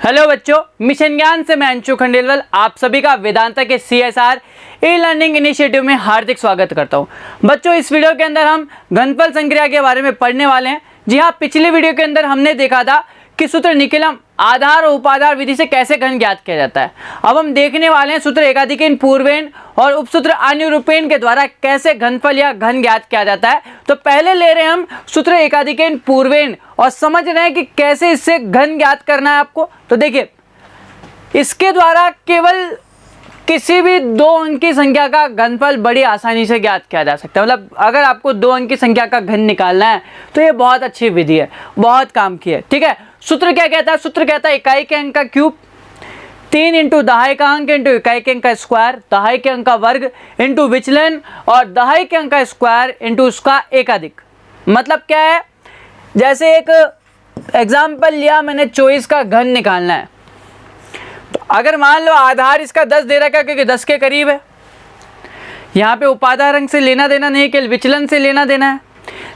Hello बच्चों, mission ज्ञान से मैं अंशु खंडेलवाल आप सभी का वेदांता के CSR ई लर्निंग इनिशिएटिव में हार्दिक स्वागत करता हूं। बच्चों, इस वीडियो के अंदर हम घनफल संक्रिया के बारे में पढ़ने वाले हैं। जी हाँ, पिछले वीडियो के अंदर हमने देखा था कि सूत्र निकलम आधार और उपाधार विधि से कैसे घन ज्ञात किया जाता है। अब हम देखने वाले हैं सूत्र एकाधिकन पूर्वेण और उपसूत्र अनुरूपेण के द्वारा कैसे घनफल या घन ज्ञात किया जाता है। तो पहले ले रहे हैं हम सूत्र एकाधिकन पूर्वेण और समझ रहे हैं कि कैसे इससे घन ज्ञात करना है आपको। तो देखिए, इसके द्वारा केवल किसी भी दो अंक की संख्या का घनफल बड़ी आसानी से ज्ञात किया जा सकता है। मतलब अगर आपको दो अंक की संख्या का घन निकालना है तो ये बहुत अच्छी विधि है, बहुत काम की है। ठीक है, सूत्र क्या कहता है? सूत्र कहता है इकाई के अंक का क्यूब 3 इंटू दहाई का अंक इंटू इकाई के अंक का स्क्वायर, दहाई के अंक का वर्ग इंटू विचलन और दहाई के अंक का स्क्वायर इंटू उसका एकाधिक। मतलब क्या है? जैसे एक एग्जाम्पल लिया मैंने, 24 का घन निकालना है। तो अगर मान लो आधार इसका 10 दे रखा है क्योंकि 10 के करीब है, यहाँ पे उपाधार अंक से लेना देना नहीं, केवल विचलन से लेना देना है।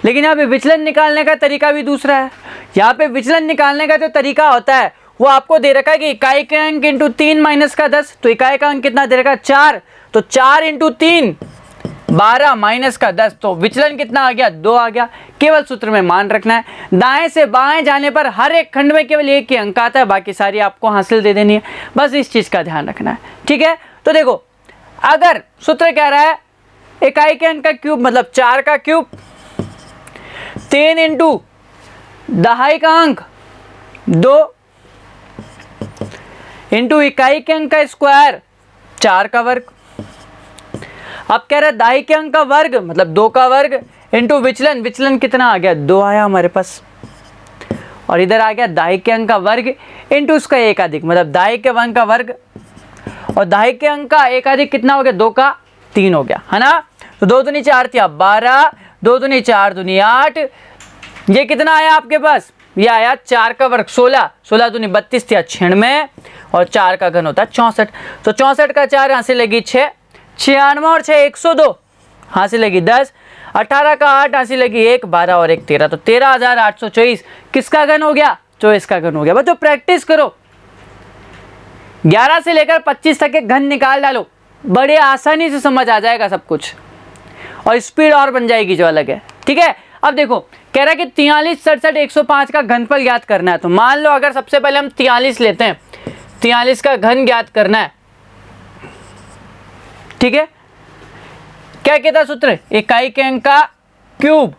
लेकिन यहाँ पे विचलन निकालने का तरीका भी दूसरा है। यहाँ पे विचलन निकालने का जो तरीका होता है वो आपको दे रखा है कि इकाई के अंक इंटू 3 माइनस का 10। तो इकाई का अंक कितना दे रखा है? 4। तो 4 इंटू 3 12 माइनस का 10। तो विचलन कितना आ गया? 2 आ गया। केवल सूत्र में मान रखना है। दाएं से बाएं जाने पर हर एक खंड में केवल एक ही अंक आता है, बाकी सारी आपको हासिल दे देनी है। बस इस चीज का ध्यान रखना है। ठीक है, तो देखो, अगर सूत्र कह रहा है इकाई के अंक का क्यूब मतलब 4 का क्यूब 3 इंटू दहाई का अंक 2 इंटू इकाई के अंक का स्क्वायर 4 का वर्ग। अब कह रहा है दहाई के अंक का वर्ग मतलब 2 का वर्ग इंटू विचलन, विचलन कितना आ गया? 2 आया हमारे पास। और इधर आ गया दहाई के अंक का वर्ग इंटू उसका एकाधिक मतलब दहाई के अंक का वर्ग और दहाई के अंक का एकाधिक कितना हो गया? 2 का 3 हो गया, है ना। तो 2 दूनी 4 थी 12, 2 दूनी 4 दूनी 8। ये कितना आया आपके पास? ये आया 4 का वर्ग 16, 16 दूनी 32 थी 96 और 4 का घन होता है 64। तो 64 का 4 यहाँ से लगी 6, 96 और 6 102, यहाँ से लगी 10, 18 का 8 यहाँ से लगी 1, 12 और 1 13। तो 13,824 किसका घन हो गया? 24 का घन हो गया। बच्चों प्रैक्टिस करो, 11 से लेकर 25 तक के घन निकाल डालो, बड़े आसानी से समझ आ जाएगा सब कुछ और स्पीड और बन जाएगी जो अलग है। ठीक है, अब देखो कह रहा है कि 43, 67, 105 का घनफल ज्ञात करना है। तो मान लो अगर सबसे पहले हम 43 लेते हैं, 43 का घन ज्ञात करना है। ठीक है, क्या कहता है सूत्र? इकाई के अंक का क्यूब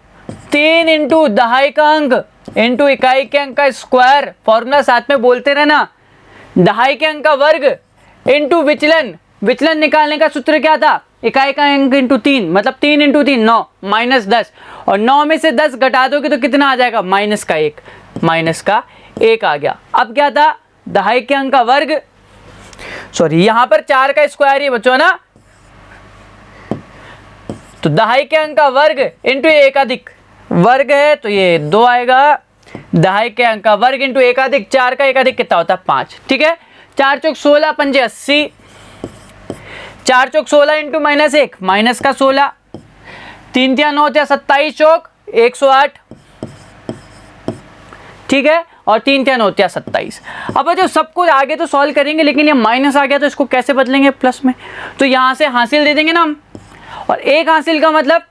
3 इंटू दहाई का अंक इंटू इकाई के अंक का स्क्वायर, फॉर्मूला साथ में बोलते रहना, दहाई के अंक का वर्ग इंटू विचलन। विचलन निकालने का सूत्र क्या था? इकाई का अंक इंटू 3 मतलब 3 इंटू 3 9 माइनस 10 और 9 में से 10 घटा दोगे तो कितना आ जाएगा? माइनस का 1, माइनस का 1 आ गया। अब क्या था? दहाई के अंक का वर्ग, सॉरी यहां पर 4 का स्क्वायर ही बच्चों ना, तो दहाई के अंक का वर्ग इंटू एकाधिक, वर्ग है तो ये 2 आएगा। दहाई के अंक का वर्ग इंटू एकाधिक, 4 का एकाधिक कितना होता है? 5। ठीक है, 4 चौक 16 पंजे 80, 4 चौक 16 इंटू माइनस 1 माइनस का 16, 3 तिया 9 तिया 27 चौक 108। ठीक है, और 3 तिया 9 तिया 27। अब जो सब कुछ आगे तो सॉल्व करेंगे, लेकिन ये माइनस आ गया तो इसको कैसे बदलेंगे? प्लस में। तो यहां से हासिल दे देंगे ना हम, और एक हासिल का मतलब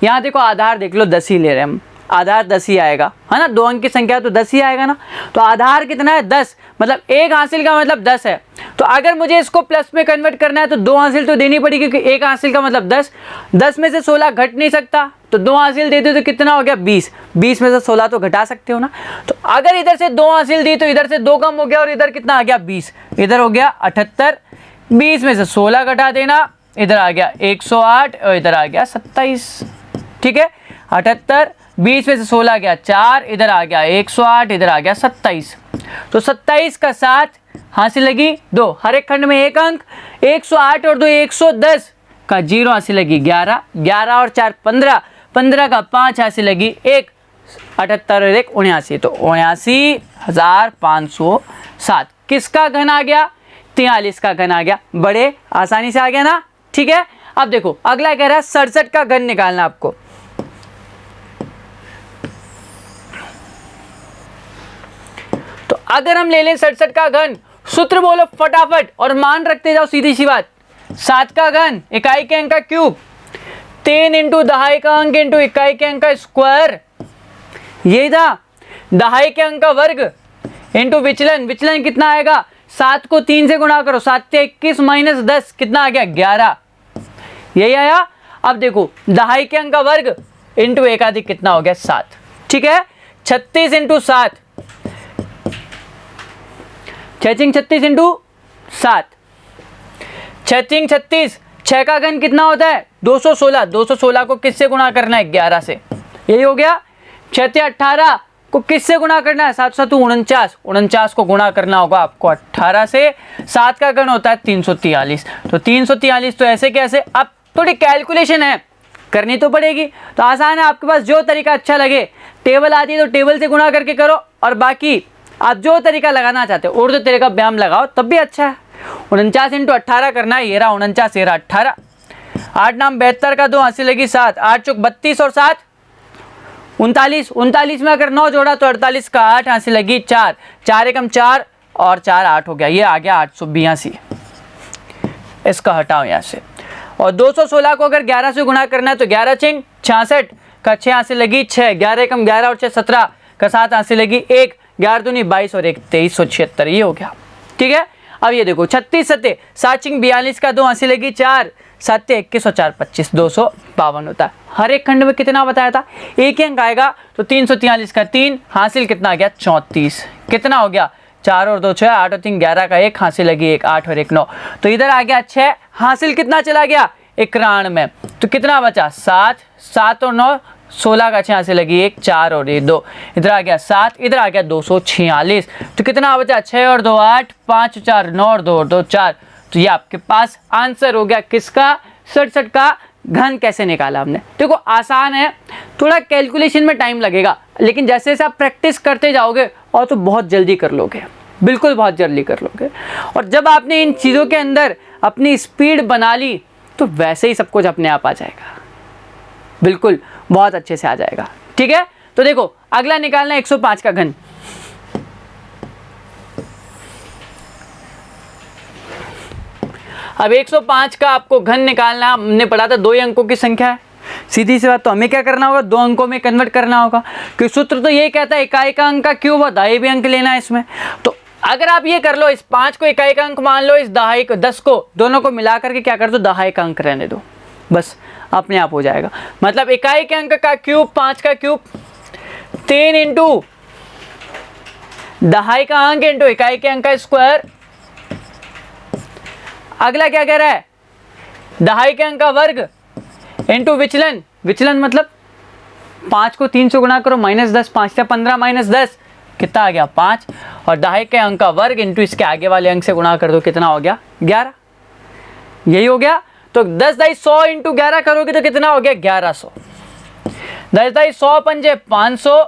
यहाँ देखो आधार देख लो 10 ही ले रहे हैं हम, आधार 10 ही आएगा, है ना। 2 अंक की संख्या तो 10 ही आएगा ना। तो आधार कितना है? 10, मतलब एक हासिल का मतलब 10 है। तो अगर मुझे इसको प्लस में कन्वर्ट करना है तो 2 हासिल तो देनी पड़ेगी क्योंकि एक हासिल का मतलब 10, 10 में से 16 घट नहीं सकता, तो 2 हासिल दे दो तो कितना हो गया? 20, 20 में से 16 तो घटा सकते हो ना। तो अगर इधर से 2 हासिल दी तो इधर से 2 कम हो गया और इधर कितना आ गया? 20, इधर हो गया 78, 20 में से 16 घटा देना, इधर आ गया 108 और इधर आ गया 27। ठीक है, 78, 20 में से 16 गया 4, इधर आ गया 108, इधर आ गया 27। तो 27 का 7 हासिल लगी 2, हर एक खंड में एक अंक, 108 और 2 110 का 0 हासिल लगी 11, 11 और 4 15, 15 का 5 हासिल लगी 1, 78 और 1 79। तो 79,507 किसका घन आ गया? 43 का घन आ गया। बड़े आसानी से आ गया ना। ठीक है, अब देखो अगला कह रहा है 67 का घन निकालना आपको। तो अगर हम ले लें 67 का घन, सूत्र बोलो फटाफट और मान रखते जाओ, सीधी सी बात। 7 का घन इकाई के अंक का क्यूब, 3 इंटू दहाई का अंक इंटू इकाई के अंक का स्क्वायर, यही था। दहाई के अंक का वर्ग इंटू विचलन, विचलन कितना आएगा, 7 को 3 से गुणा करो, 7 से 21 माइनस 10 कितना आ गया 11, यही आया। अब देखो दहाई के अंक का वर्ग इंटू एकाधिक कितना हो गया 7, ठीक है। 36 इंटू 7, 36 इंटू 7, 36, 6 का घन कितना होता है 216, 216 को किससे गुणा करना है 11 से, यही हो गया। 6 18 को किससे गुणा करना है 7 7 49, 49 को गुणा करना होगा आपको 18 से। 7 का घन होता है 343, तो 343 तो ऐसे कैसे, अब थोड़ी कैलकुलेशन है करनी तो पड़ेगी, तो आसान है, आपके पास जो तरीका अच्छा लगे, टेबल आती है तो टेबल से गुणा करके करो, और बाकी आप जो तरीका लगाना चाहते हो उर्दू तरीका व्यायाम लगाओ तब भी अच्छा है। 49 इंटू 18 करना है, ये रहा 49, ये रहा 18, 8 नाम 72 का 2 हंसी लगी 7, 8 चौक 32 और 7 39, 39 में अगर 9 जोड़ा तो 48 का 8 हंसी लगी 4, 4 एकम 4 और 4 8 हो गया, ये आ गया 882, इसका हटाओ यहाँ से। और 216 को अगर 11 से गुणा करना है तो 11 चिंग 66 का 6 हंसी लगी 6, 11 एकम 11 और 6 17 का 7 हंसी लगी 1, 11 दूनी 22 और 1 2376, ये हो गया, ठीक है। अब ये देखो 36 सत्ते 7 चिंग 42 का 2 हंसी लगी 4, 7 21 और 4 25, 252 होता है। हर एक खंड में कितना बताया था, एक ही अंक आएगा, तो 343 का 3 हासिल कितना आ गया 34, कितना हो गया 4 और 2 6, 8 और 3 11 का 1 हासिल लगी 1, 8 और 1 9, तो इधर आ गया 6, हासिल कितना चला गया 91 में, तो कितना बचा 7, 7 और 9 16 का 6 हासिल लगी 1, 4 और 1 2, इधर आ गया 7, इधर आ गया 246, तो कितना बचा 6 और 2 8, 5 और 4 9 और 2 और 2 4, तो ये आपके पास आंसर हो गया किसका 67 का घन कैसे निकाला हमने। देखो आसान है, थोड़ा कैलकुलेशन में टाइम लगेगा, लेकिन जैसे जैसे आप प्रैक्टिस करते जाओगे और तो बहुत जल्दी कर लोगे, बिल्कुल बहुत जल्दी कर लोगे। और जब आपने इन चीज़ों के अंदर अपनी स्पीड बना ली तो वैसे ही सब कुछ अपने आप आ जाएगा, बिल्कुल बहुत अच्छे से आ जाएगा, ठीक है। तो देखो अगला निकालना है 105 का घन। अब 105 का आपको घन निकालना, हमने पढ़ा था 2 ही अंकों की संख्या है, सीधी सी बात, तो हमें क्या करना होगा 2 अंकों में कन्वर्ट करना होगा, क्योंकि सूत्र तो ये कहता है इकाई का अंक का क्यूब और दहाई भी अंक लेना है इसमें। तो अगर आप ये कर लो, इस 5 को इकाई का अंक मान लो, इस दहाई को 10 को दोनों को मिला करके क्या कर दो दहाई का अंक रहने दो, बस अपने आप हो जाएगा। मतलब इकाई के अंक का क्यूब 5 का क्यूब 3 इंटू दहाई का अंक इंटू इकाई के अंक का स्क्वायर। अगला क्या कह रहा है दहाई के अंक का वर्ग इंटू विचलन, विचलन मतलब 5 को 3 से गुणा करो -10, 5 से 15 -10 कितना आ गया 5, और दहाई के अंक का वर्ग इंटू इसके आगे वाले अंक से गुणा कर दो, कितना हो गया 11, यही हो गया। तो 10 दाई 100 इंटू 11 करोगे तो कितना हो गया 1100, 10 दाई 100 पंजे 500,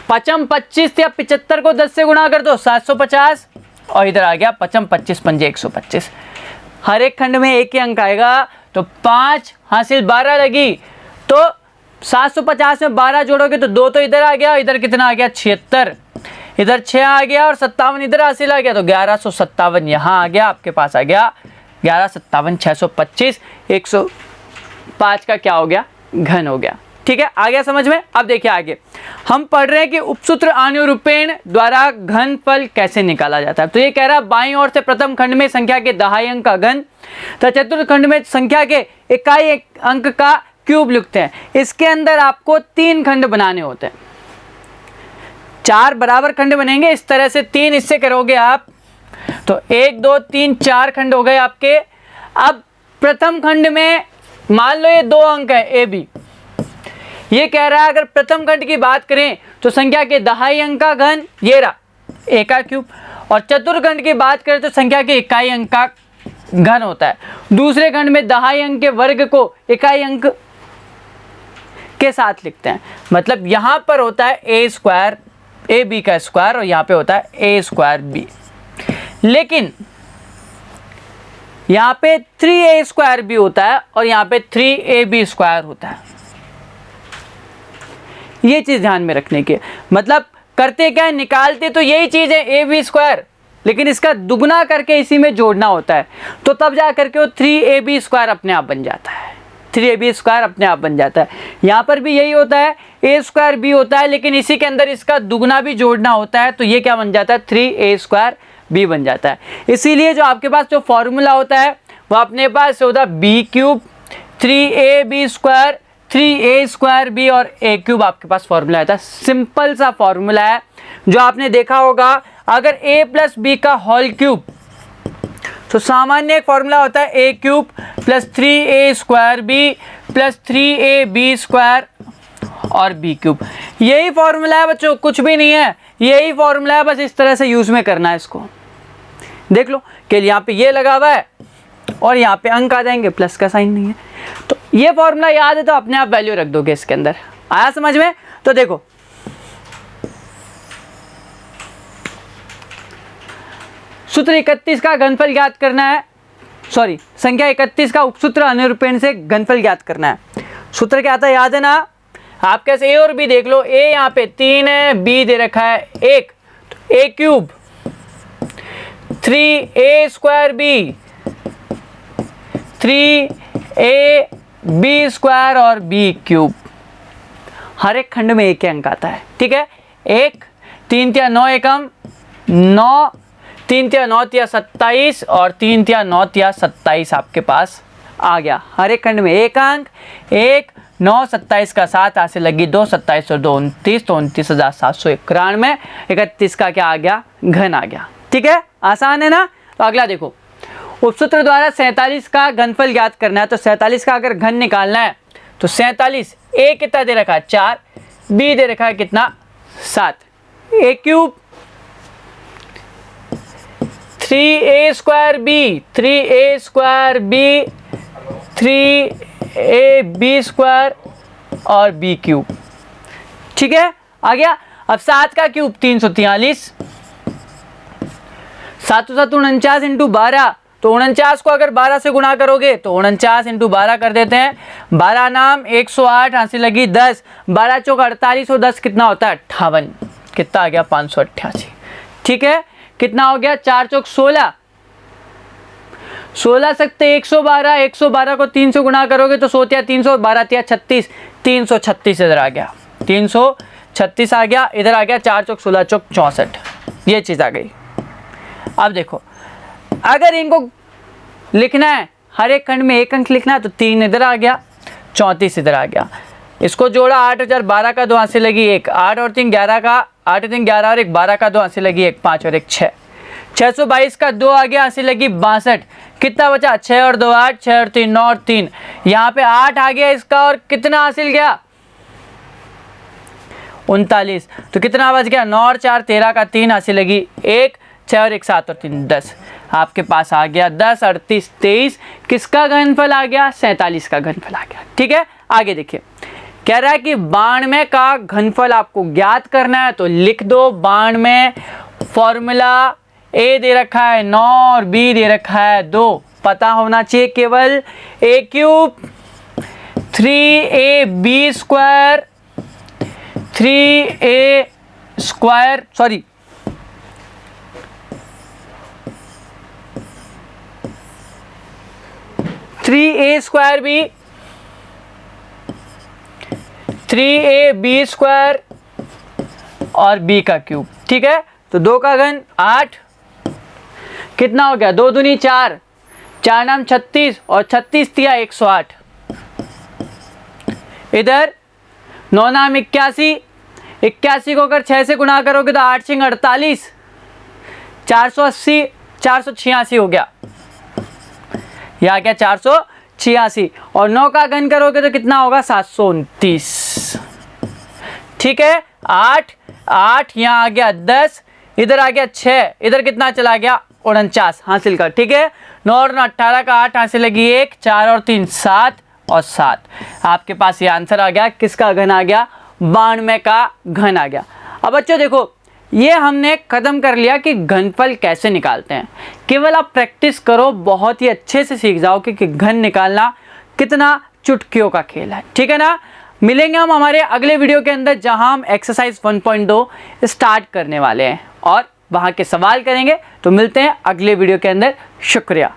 55 25 या 75 को 10 से गुणा कर दो 750, और इधर आ गया 55 25 पंजे 125। हर एक खंड में एक ही अंक आएगा, तो 5 हासिल 12 लगी, तो 750 में 12 जोड़ोगे तो 2 तो इधर आ गया, इधर कितना आ गया 76, इधर 6 आ गया और 57 इधर हासिल आ गया, तो 1157 यहाँ आ गया, आपके पास आ गया 11 57 625, 105 का क्या हो गया घन हो गया, ठीक है। आ गया समझ में। अब देखिए आगे हम पढ़ रहे हैं कि उपसूत्र अनुरूपेण द्वारा घनफल कैसे निकाला जाता है। तो ये कह रहा है बाईं ओर से प्रथम खंड में संख्या के दहाई अंक का घन तथा चतुर्थ खंड में संख्या के इकाई अंक का क्यूब लिखते हैं। इसके अंदर आपको 3 खंड बनाने होते हैं, 4 बराबर खंड बनेंगे इस तरह से, 3 इससे करोगे आप तो 1 2 3 4 खंड हो गए आपके। अब प्रथम खंड में मान लो ये 2 अंक है ए बी, ये कह रहा है अगर प्रथम खंड की बात करें तो संख्या के दहाई अंक का घन ये रहा ए का क्यूब, और चतुर्थ खंड की बात करें तो संख्या के इकाई अंक का घन होता है। दूसरे खंड में दहाई अंक के वर्ग को इकाई अंक के साथ लिखते हैं, मतलब यहां पर होता है ए स्क्वायर ए बी का स्क्वायर और यहाँ पे होता है ए स्क्वायर बी, लेकिन यहाँ पे 3a स्क्वायर भी होता है और यहाँ पे 3ab स्क्वायर होता है। ये चीज़ ध्यान में रखने की, मतलब करते क्या है, निकालते तो यही चीज़ है ए बी स्क्वायर, लेकिन इसका दुगना करके इसी में जोड़ना होता है, तो तब जा करके वो 3ab स्क्वायर अपने आप बन जाता है, 3ab स्क्वायर अपने आप बन जाता है। यहाँ पर भी यही होता है, a स्क्वायर b होता है, लेकिन इसी के अंदर इसका दुगना भी जोड़ना होता है, तो ये क्या बन जाता है, 3a स्क्वायर b बन जाता है। इसीलिए जो आपके पास जो फॉर्मूला होता है वो अपने पास होता है b cube 3ab square 3a square b और a क्यूब आपके पास फॉर्मूला आता है। सिंपल सा फॉर्मूला है जो आपने देखा होगा, अगर a प्लस बी का होल क्यूब, तो सामान्य एक फॉर्मूला होता है a cube plus 3a square b plus 3ab square और b क्यूब। यही फॉर्मूला है बच्चों, कुछ भी नहीं है, यही फॉर्मूला है, बस इस तरह से यूज़ में करना है इसको। देख लो कि यहाँ पे ये लगा हुआ है और यहाँ पे अंक आ जाएंगे, प्लस का साइन नहीं है, तो ये फॉर्मूला याद है तो अपने आप वैल्यू रख दोगे इसके अंदर। आया समझ में? तो देखो सूत्र 31 का घनफल ज्ञात करना है, सॉरी संख्या 31 का उपसूत्र अनुरूपेण से घनफल ज्ञात करना है। सूत्र क्या आता है, याद है ना? आप कैसे ए और बी देख लो, ए यहाँ पे 3 है, बी दे रखा है 1, तो a cube 3a square b 3ab square और b क्यूब। हर एक खंड में एक अंक आता है, ठीक है। 1 3 तिया 9 एकम 9 3 तिया 9 तिया 27 और 3 तिया 9 तिया 27 आपके पास आ गया। हर एक खंड में एक अंक, 1 9 27 का 7 यहाँ से लगी 2 27 और 2 29, तो 29,791। 31 का क्या आ गया, घन आ गया, ठीक है। आसान है ना? तो अगला देखो, उपसूत्र द्वारा 47 का घनफल ज्ञात करना है। तो 47 का अगर घन निकालना है तो 47 a कितना दे रखा है 4, b दे रखा है कितना 7, a cube 3a square b 3a square b 3ab square और b क्यूब, ठीक है। आ गया। अब 7 का क्यूब 343, 7 7 49 इंटू 12, तो 49 को अगर 12 से गुणा करोगे तो 49 इंटू 12 कर देते हैं। 12 नाम 108, हाथ से लगी 10, 12 चौक 48 और 10 कितना होता है 58, कितना आ गया 588, ठीक है। कितना हो गया 4 चौक 16, 16 सकते 112, 112 को 3 से गुणा करोगे तो 100 तिया 300, 12 तिया 36, 336 इधर आ गया, 336 आ गया, इधर आ गया 4 चौक 16 चौक 64, ये चीज़ आ गई। अब देखो अगर इनको लिखना है, हर एक खंड में एक अंक लिखना है, तो 3 इधर आ गया, 34 इधर आ गया। इसको जोड़ा 8 और 4 12 का 2 हाथ से लगी 1, 8 और 3 11 का, 8 और 3 11 और 1 12 का 2 हाथ से लगी 1, 5 और 1 6, 622 का 2 आ गया, हाथ से लगी 62, कितना बचा 6 और 2 8, 6 और 3 9 और 3, यहाँ पे 8 आ गया इसका, और कितना हासिल गया 39, तो कितना बच गया 9 और 4 13 का 3 हासिल लगी 1, 6 और 1 7 और 3 10, आपके पास आ गया 10 38 23, किसका घनफल आ गया 47 का घनफल आ गया, ठीक है। आगे देखिए, कह रहा है कि 92 का घनफल आपको ज्ञात करना है, तो लिख दो 92, फॉर्मूला a दे रखा है 9 और b दे रखा है 2, पता होना चाहिए केवल a cube 3ab square 3a square, sorry 3a square b 3ab square और b का क्यूब, ठीक है। तो 2 का घन 8, कितना हो गया 2 दूनी 4, 4 नाम 36 और 36 तिया 108, इधर 9 नाम 81, 81 को अगर 6 से गुणा करोगे तो 8 सिंह 48, 480 486 हो गया, यह आ गया 486, और 9 का घन करोगे तो कितना होगा 729, ठीक है। 8 8 यहाँ आ गया 10, इधर आ गया 6, इधर कितना चला गया 49 हासिल कर, ठीक है। 9 और 18 का 8 हासिल लगी 1, 4 और 3 7 और 7, आपके पास ये आंसर आ गया, किसका घन आ गया 92 का घन आ गया। अब बच्चों देखो, ये हमने ख़त्म कर लिया कि घनफल कैसे निकालते हैं। केवल आप प्रैक्टिस करो, बहुत ही अच्छे से सीख जाओ कि घन निकालना कितना चुटकियों का खेल है, ठीक है ना। मिलेंगे हम हमारे अगले वीडियो के अंदर, जहां हम एक्सरसाइज 1.2 स्टार्ट करने वाले हैं और वहां के सवाल करेंगे। तो मिलते हैं अगले वीडियो के अंदर। शुक्रिया।